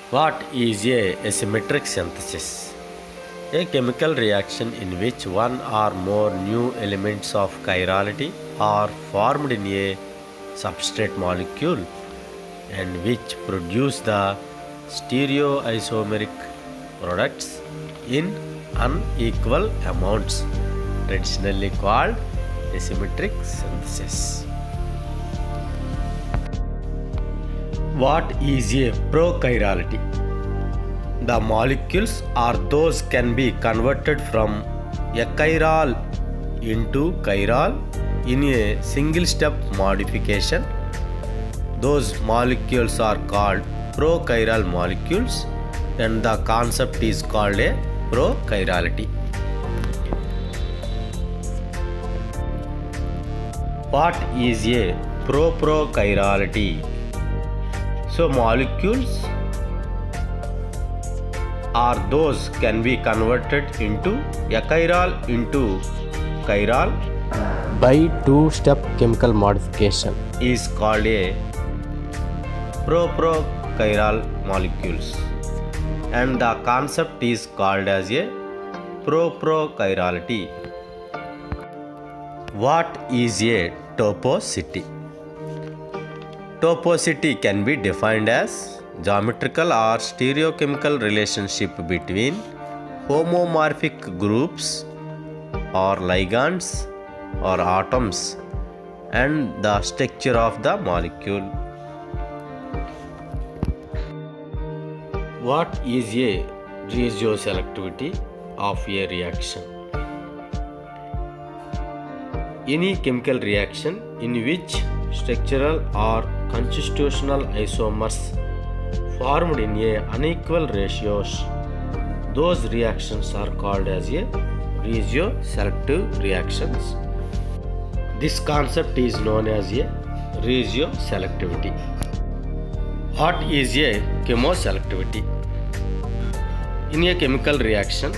What is a asymmetric synthesis? A chemical reaction in which one or more new elements of chirality are formed in a substrate molecule and which produce the stereoisomeric products in unequal amounts, traditionally called asymmetric synthesis. What is a prochirality? The molecules or those can be converted from achiral into chiral in a single step modification. Those molecules are called prochiral molecules and the concept is called a prochirality. What is a prochirality? So molecules or those can be converted into achiral into chiral by two-step chemical modification is called a prochiral molecules and the concept is called as a prochirality. What is a toposyty? Toposyty can be defined as geometrical or stereochemical relationship between homomorphic groups or ligands or atoms and the structure of the molecule. What is a regioselectivity of a reaction? Any chemical reaction in which structural or constitutional isomers formed in a unequal ratios, those reactions are called as a regioselective reactions. This concept is known as a regioselectivity. What is a chemoselectivity? In a chemical reaction,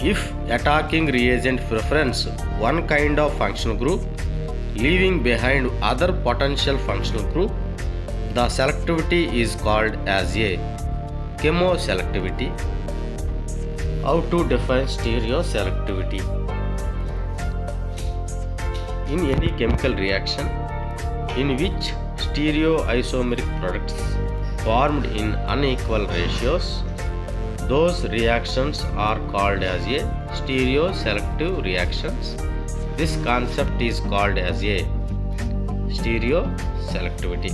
if attacking reagent prefers one kind of functional group, leaving behind other potential functional group, the selectivity is called as a chemoselectivity. How to define stereoselectivity? In any chemical reaction in which stereoisomeric products formed in unequal ratios, those reactions are called as a stereoselective reactions. This concept is called as a stereoselectivity.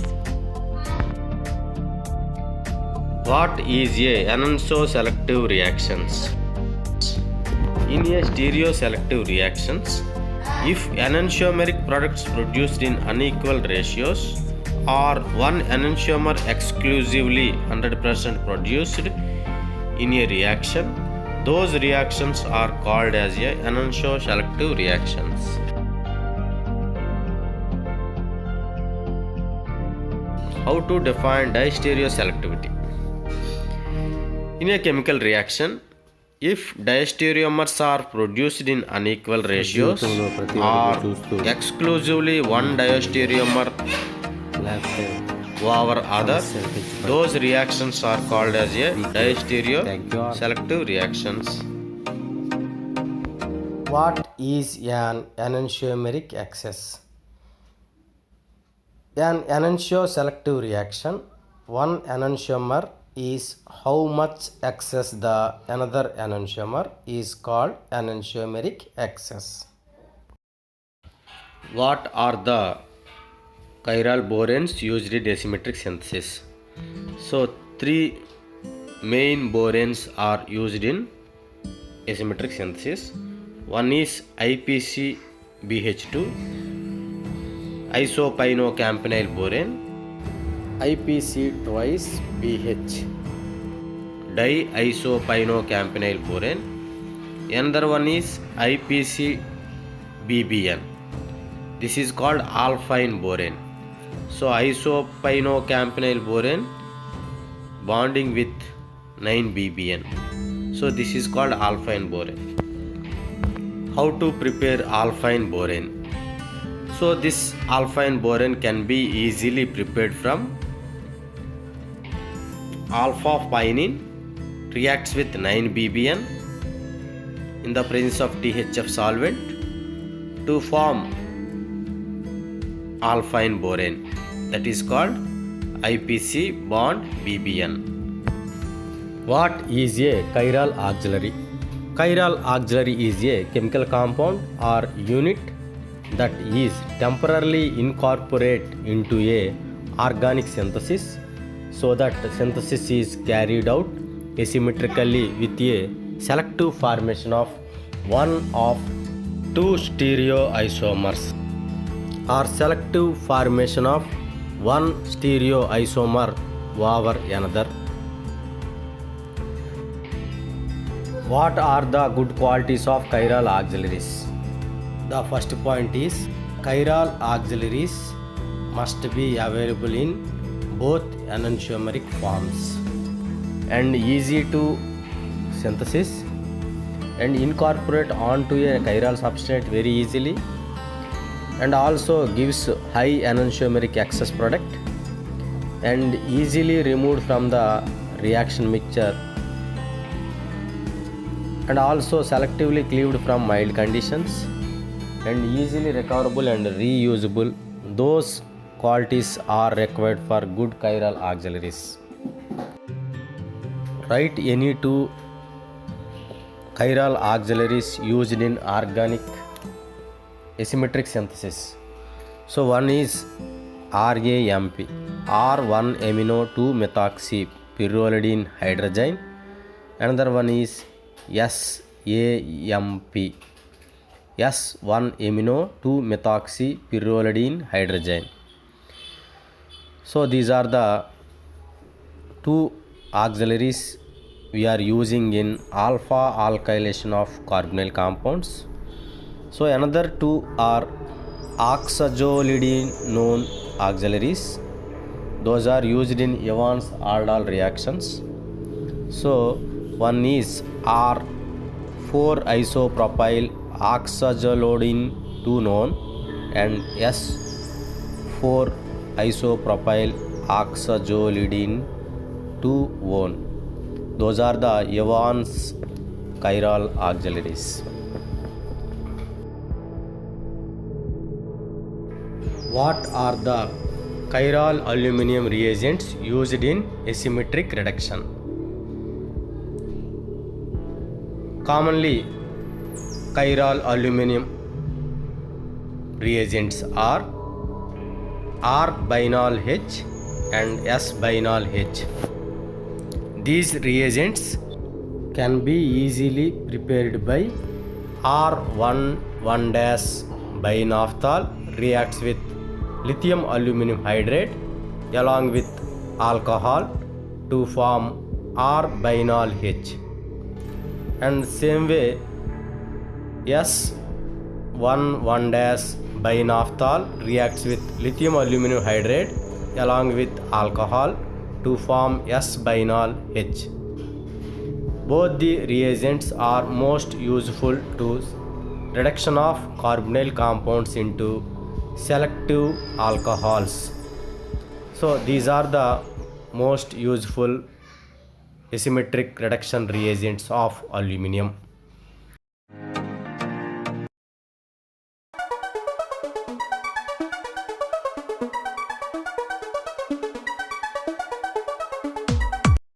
What is a enantioselective reactions? In a stereoselective reactions, if enantiomeric products produced in unequal ratios or one enantiomer exclusively 100% produced in a reaction, those reactions are called as a enantioselective reactions. How to define distereoselectivity? In a chemical reaction, if diastereomers are produced in unequal ratios or exclusively one diastereomer over other, those reactions are called as a diastereoselective reactions. What is an enantiomeric excess? An enantioselective reaction, one enantiomer is how much excess the another enantiomer is called enantiomeric excess. What are the chiral boranes used in asymmetric synthesis? So three main boranes are used in asymmetric synthesis. One is IPCBH2, isopynocampanyl borane, IPC twice BH, diisopynocampanyl borane. Another one is IPCBBN. This is called alpine borane. So isopynocampanyl borane bonding with 9BBN. So this is called alpine borane. How to prepare alpine borane? So this alpine borane can be easily prepared from alpha-pinene reacts with 9-BBN in the presence of THF solvent to form alpine borane, that is called IPC bond BBN. What is a chiral auxiliary? Chiral auxiliary is a chemical compound or unit that is temporarily incorporated into a organic synthesis so that synthesis is carried out asymmetrically with a selective formation of one of two stereoisomers or selective formation of one stereoisomer over another. What are the good qualities of chiral auxiliaries? The first point is chiral auxiliaries must be available in both enantiomeric forms and easy to synthesis and incorporate onto a chiral substrate very easily, and also gives high enantiomeric excess product and easily removed from the reaction mixture, and also selectively cleaved from mild conditions and easily recoverable and reusable. Those qualities are required for good chiral auxiliaries. Write any two chiral auxiliaries used in organic asymmetric synthesis. So one is RAMP, R1-amino-2-methoxypyrrolidine hydrazine. Another one is SAMP, S1-amino-2-methoxypyrrolidine hydrazine. So these are the two auxiliaries we are using in alpha alkylation of carbonyl compounds. So another two are oxazolidinone auxiliaries. Those are used in Evans aldol reactions. So one is R4-isopropyl oxazolidine 2-none and S4-isopropyl oxazolidine 2-one. Those are the Evans chiral auxiliaries. What are the chiral aluminum reagents used in asymmetric reduction? Commonly, chiral aluminum reagents are R-bienal H and S-bienal H. These reagents can be easily prepared by R1,1-binaphthal reacts with lithium aluminum hydride along with alcohol to form R-bienal H. And same way S1,1-binaphthal reacts with lithium aluminum hydride along with alcohol to form S-bienal H. Both the reagents are most useful to reduction of carbonyl compounds into selective alcohols. So these are the most useful asymmetric reduction reagents of aluminum.